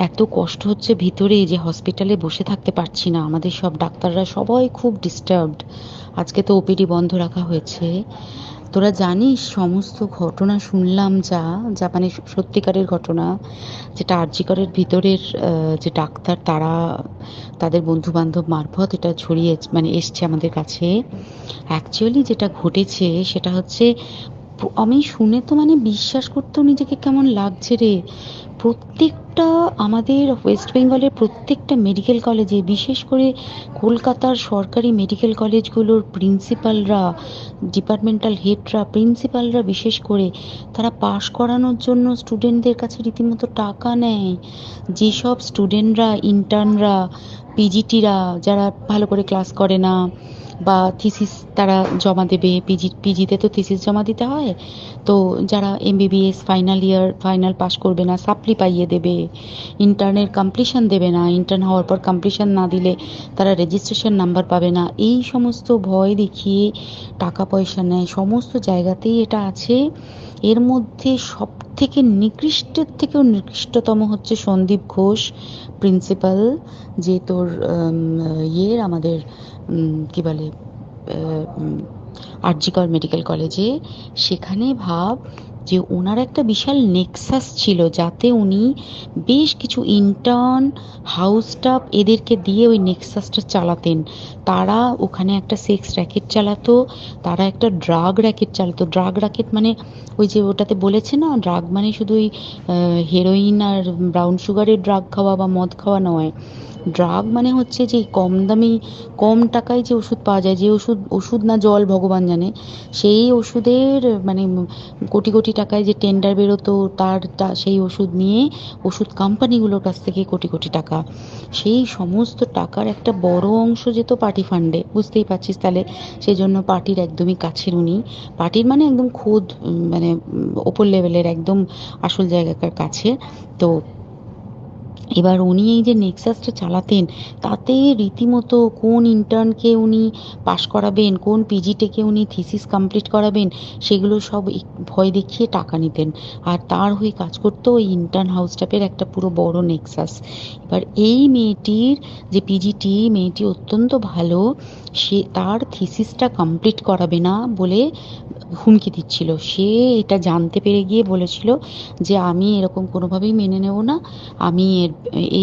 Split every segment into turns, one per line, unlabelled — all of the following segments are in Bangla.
এত কষ্ট হচ্ছে ভিতরে যে হসপিটালে বসে থাকতে পারছি না, আমাদের সব ডাক্তাররা সবাই খুব ডিস্টার্বড। আজকে তো ওপিডি বন্ধ রাখা হয়েছে। তোরা জানিস সমস্ত ঘটনা শুনলাম, যা যা মানে সত্যিকারের ঘটনা, যেটা আরজি করের ভিতরের যে ডাক্তার তারা তাদের বন্ধু বান্ধব মারফত এটা ছড়িয়ে মানে এসছে আমাদের কাছে। অ্যাকচুয়ালি যেটা ঘটেছে সেটা হচ্ছে, আমি শুনে তো মানে বিশ্বাস করতেও নিজেকে কেমন লাগছে রে। প্রত্যেকটা আমাদের ওয়েস্ট বেঙ্গলের প্রত্যেকটা মেডিকেল কলেজে, বিশেষ করে কলকাতার সরকারি মেডিকেল কলেজগুলোর প্রিন্সিপালরা, ডিপার্টমেন্টাল হেডরা, প্রিন্সিপালরা বিশেষ করে, তারা পাশ করানোর জন্য স্টুডেন্টদের কাছে রীতিমতো টাকা নেয়। যেসব স্টুডেন্টরা, ইন্টার্নরা, পিজিটিরা যারা ভালো করে ক্লাস করে না বা থিসিস তারা জমা দেবে, পিজিতে তো থিসিস জমা দিতে হয়, তো যারা MBBS final year final pass করবে না সাপ্লি পাইয়ে দেবে, ইন্টার্নের কমপ্লিশন দেবে না, ইন্টার্ন হওয়ার পর কমপ্লিশন না দিলে তারা রেজিস্ট্রেশন নাম্বার পাবে না, এই সমস্ত ভয় দেখিয়ে টাকা পয়সা নেয়। সমস্ত জায়গাতেই এটা আছে। এর মধ্যে সব থেকে নিকৃষ্টের থেকেও নিকৃষ্টতম হচ্ছে সন্দীপ ঘোষ, প্রিন্সিপাল, যে তোর আমাদের কি বলে আরজিকর মেডিকেল কলেজে। সেখানে ভাব যে ওনার একটা বিশাল নেক্সাস ছিল, যাতে উনি বেশ কিছু ইন্টার্ন, হাউস স্টাফ এদেরকে দিয়ে ওই নেক্সাসটা চালাতেন। তারা ওখানে একটা সেক্স র্যাকেট চালাতো, তারা একটা ড্রাগ র্যাকেট চালাতো। ড্রাগ র্যাকেট মানে ওই যে ওটাতে বলেছে না, ড্রাগ মানে শুধু ওই হেরোইন আর ব্রাউন সুগারের ড্রাগ খাওয়া বা মদ খাওয়া নয়। ড্রাগ মানে হচ্ছে যে কম দামি, কম টাকায় যে ওষুধ পাওয়া যায়, যে ওষুধ, ওষুধ না জল ভগবান জানে, সেই ওষুধের মানে কোটি কোটি টাকায় যে টেন্ডার বেরোতো, সেই ওষুধ নিয়ে ওষুধ কোম্পানিগুলোর কাছ থেকে কোটি কোটি টাকা, সেই সমস্ত টাকার একটা বড় অংশ যেত পার্টি ফান্ডে, বুঝতেই পারছিস তাহলে। সেই জন্য পার্টির একদমই কাছের উনি, পার্টির মানে একদম খোদ মানে ওপর লেভেলের একদম আসল জায়গাকার কাছে। তো এবার উনি এই যে নেক্সাসটা চালাতেন, তাতে রীতিমতো কোন ইন্টার্নকে উনি পাশ করাবেন, কোন পিজিটিকে উনি থিসিস কমপ্লিট করাবেন, সেগুলো সব ভয় দেখিয়ে টাকা নিতেন। আর তার হয়ে কাজ করতো ওই ইন্টার্ন হাউস স্টাফের একটা পুরো বড় নেক্সাস। এবার এই মেয়েটির, যে পিজিটি মেয়েটি অত্যন্ত ভালো, সে তার থিসিসটা কমপ্লিট করাবে না বলে হুমকি দিচ্ছিল। সে এটা জানতে পেরে গিয়ে বলেছিল যে আমি এরকম কোনোভাবেই মেনে নেব না, আমি এর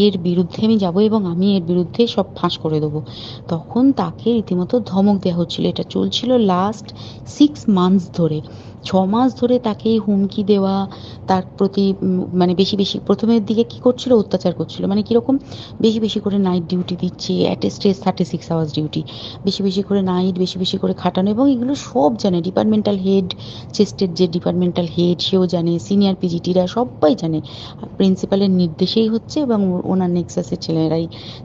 এর বিরুদ্ধে আমি যাব এবং আমি এর বিরুদ্ধে সব ফাঁস করে দেবো। তখন তাকে রীতিমতো ধমক দেওয়া হচ্ছিল। এটা চলছিল লাস্ট 6 মান্থস ধরে, 6 মাস ধরে তাকে হুমকি দেওয়া, তার প্রতি মানে বেশি বেশি প্রথমের দিকে কি করছিল, অত্যাচার করছিল। মানে কিরকম, বেশি বেশি করে নাইট ডিউটি দিচ্ছে, at a stress 36 hours duty, বেশি বেশি করে নাইট, বেশি বেশি করে খাটানো, এবং এগুলো সব জানে ডিপার্টমেন্টাল হেড, চেস্টের যে ডিপার্টমেন্টাল হেড সেও জানে, সিনিয়র পিজিটিরা সবাই জানে। প্রিন্সিপালের নির্দেশেই হচ্ছে এবং ওনার নেক্সাসের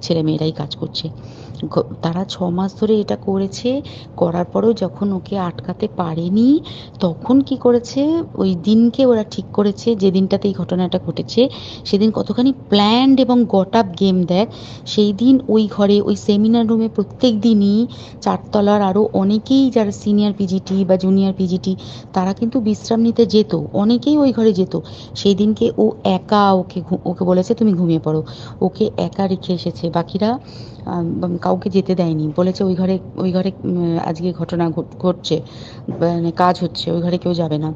ছেলেমেয়েরাই কাজ করছে। তারা 6 মাস ধরে এটা করেছে। করার পরেও যখন ওকে আটকাতে পারেনি, তখন কি করেছে, ওই দিনকে ওরা ঠিক করেছে যে দিনটাতে এই ঘটনাটা ঘটেছে, সেদিন কতখানি প্ল্যান্ড এবং গট আপ গেম দেখ। সেই দিন ওই ঘরে, ওই সেমিনার রুমে প্রত্যেক দিনই চারতলার আরও অনেকেই যারা সিনিয়র পিজিটি বা জুনিয়র পিজিটি, তারা কিন্তু বিশ্রাম নিতে যেত, অনেকেই ওই ঘরে যেত। সেই দিনকে ও একা, ওকে বলেছে তুমি ঘুমিয়ে পড়ো, ওকে একা রেখে এসেছে। বাকিরা কাউকে যেতে দেয়নি, বলেছে ওই ঘরে আজকে ঘটনা ঘটছে, মানে কাজ হচ্ছে, ওই ঘরে কেউ যাবে না।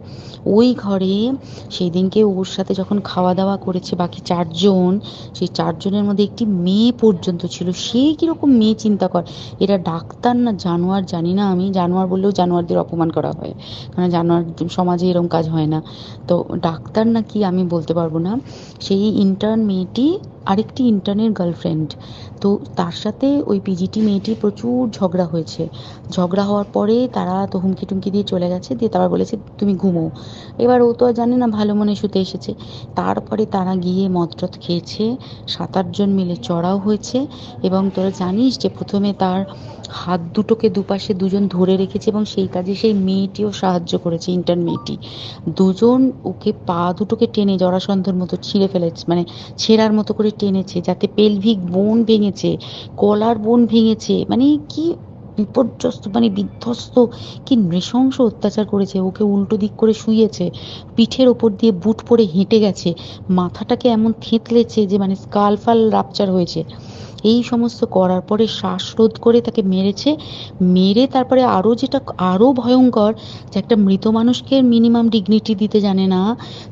ওই ঘরে সেই দিনকে ওর সাথে যখন খাওয়া দাওয়া করেছে বাকি 4 জন, সেই 4 জনের মধ্যে একটি মেয়ে পর্যন্ত ছিল। সে কিরকম মেয়ে চিন্তা কর, এরা ডাক্তার না জানোয়ার জানি না, আমি জানোয়ার বললেও জানোয়ারদের অপমান করা হয়, কারণ জানোয়ার সমাজে এরকম কাজ হয় না। তো ডাক্তার না কি আমি বলতে পারবো না। সেই ইন্টার্ন মেয়েটি আরেকটি ইন্টার্নের গার্লফ্রেন্ড। তো তার সাথে ওই পিজিটি মেয়েটির প্রচুর ঝগড়া হয়েছে। ঝগড়া হওয়ার পরে তারা তো হুমকি টুমকি দিয়ে চলে গেছে, দিয়ে তারপর বলেছে তুমি ঘুমো। এবার ও তো আর জানে না, ভালো মনে শুতে এসেছে। তারপরে তারা গিয়ে মদটদ খেয়েছে, 7-8 জন মিলে চড়াও হয়েছে। এবং তোরা জানিস যে প্রথমে তার হাত দুটোকে দুপাশে 2 জন ধরে রেখেছে, এবং সেই কাজে সেই মেয়েটিও সাহায্য করেছে, ইন্টার্ন মেয়েটি। 2 জন ওকে পা দুটোকে টেনে জরাসন্ধর মতো ছিঁড়ে ফেলেছে, মানে ছেঁড়ার মতো করে টেনেছে, যাতে পেলভিক বোন ভেঙেছে, কলার বোন ভেঙেছে। মানে কি বিপর্যস্ত মানে বিধ্বস্ত, কি নৃশংস অত্যাচার করেছে। ওকে উল্টো দিক করে শুইয়েছে, পিঠের ওপর দিয়ে বুট পরে হেঁটে গেছে, মাথাটাকে এমন থেঁতলেছে যে মানে স্কাল ফাল রাপচার হয়েছে। এই সমস্ত করার পরে শ্বাসরোধ করে তাকে মেরেছে। মেরে তারপরে আরো যেটা আরো ভয়ঙ্কর, যে একটা মৃত মানুষকে মিনিমাম ডিগনিটি দিতে জানে না,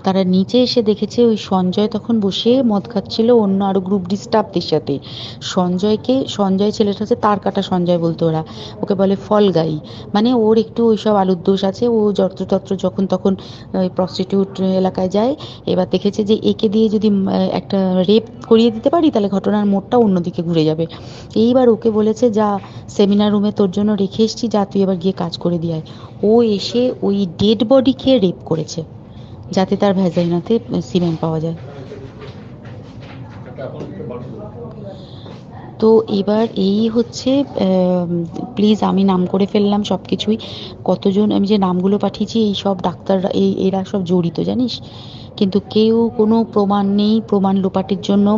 তারা নিচে এসে দেখেছে ওই সঞ্জয় তখন বসে মদ খাচ্ছিল অন্য আরো গ্রুপ ডি স্টাফদের সাথে। সঞ্জয় ছেলেটা হচ্ছে তার কাটা সঞ্জয় বলতো ওরা, ওকে বলে ফল গাই। মানে ওর একটু ওইসব আলুর দোষ আছে, ও যত্রতত্র যখন তখন প্রস্টিটিউট এলাকায় যায়। এবার দেখেছে যে একে দিয়ে যদি একটা রেপ করিয়ে দিতে পারি তাহলে ঘটনার মোড়টা অন্যদিকে ঘুরে যাবে। এইবার ওকে বলেছে, যা সেমিনার রুমে তোর জন্য রেখে এসছি, যা তুই এবার গিয়ে কাজ করে দিয়ে আয়। ও এসে ওই ডেড বডিকে রেপ করেছে যাতে তার ভ্যাজাইনাতে সিমেন্ট পাওয়া যায়। তো এবার এই হচ্ছে, প্লিজ আমি নাম করে ফেললাম সব কিছুই। কতজন আমি যে নামগুলো পাঠিয়েছি এই সব ডাক্তাররা, এরা সব জড়িত জানিস। কিন্তু কেউ কোনো প্রমাণ নেই, প্রমাণ লোপাটের জন্য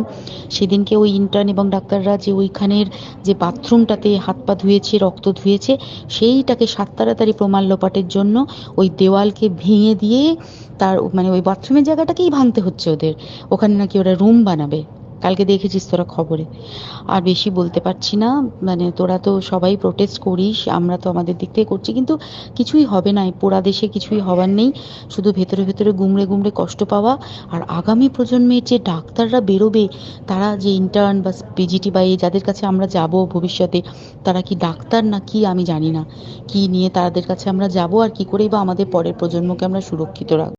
সেদিনকে ওই ইন্টার্ন এবং ডাক্তাররা যে ওইখানের যে বাথরুমটাতে হাত পা ধুয়েছে, রক্ত ধুয়েছে, সেইটাকে সাত তাড়াতাড়ি প্রমাণ লোপাটের জন্য ওই দেওয়ালকে ভেঙে দিয়ে তার মানে ওই বাথরুমের জায়গাটাকেই ভাঙতে হচ্ছে ওদের। ওখানে নাকি ওরা রুম বানাবে, কালকে দেখেছিস তোরা খবরে। আর বেশি বলতে পারছি না, মানে তোরা তো সবাই প্রোটেস্ট করিস, আমরা তো আমাদের দিক থেকে করছি, কিন্তু কিছুই হবে না, এই পোড়া দেশে কিছুই হবার নেই, শুধু ভেতরে ভেতরে গুমড়ে গুমড়ে কষ্ট পাওয়া। আর আগামী প্রজন্মের যে ডাক্তাররা বেরোবে, তারা যে ইন্টার্ন বা পিজিটি বা এই যাদের কাছে আমরা যাব ভবিষ্যতে, তারা কি ডাক্তার না কি আমি জানি না, কি নিয়ে তাদের কাছে আমরা যাব আর কি করেই বা আমাদের পরের প্রজন্মকে আমরা সুরক্ষিত রাখবো।